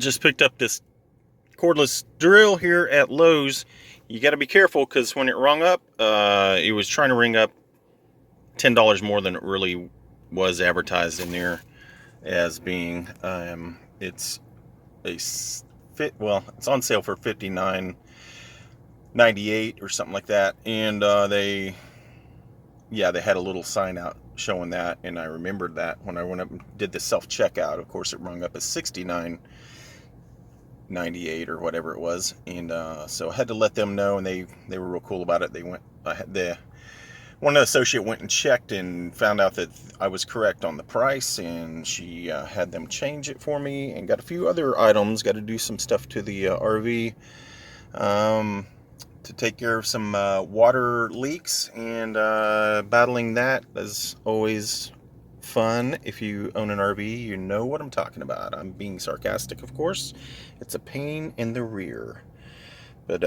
just picked up this cordless drill here at Lowe's. You got to be careful because when it rung up, it was trying to ring up $10 more than it really was advertised in there as being. It's it's on sale for $59.98 or something like that, and they had a little sign out showing that, and I remembered that when I went up and did the self-checkout. Of course, it rung up as $69.98 or whatever it was, and so I had to let them know, and they were real cool about it. One associate went and checked and found out that I was correct on the price, and she had them change it for me, and got a few other items. Got to do some stuff to the RV to take care of some water leaks, and battling that is always fun. If you own an RV, you know what I'm talking about. I'm being sarcastic, of course. It's a pain in the rear. But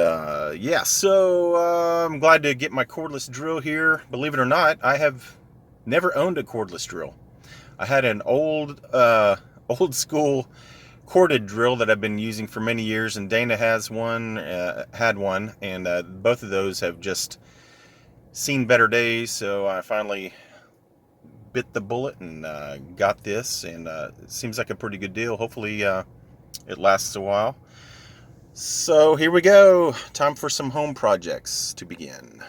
so I'm glad to get my cordless drill here. Believe it or not, I have never owned a cordless drill. I had an old school corded drill that I've been using for many years, and Dana had one, and both of those have just seen better days. So I finally bit the bullet and got this, and it seems like a pretty good deal. Hopefully it lasts a while. So here we go. Time for some home projects to begin.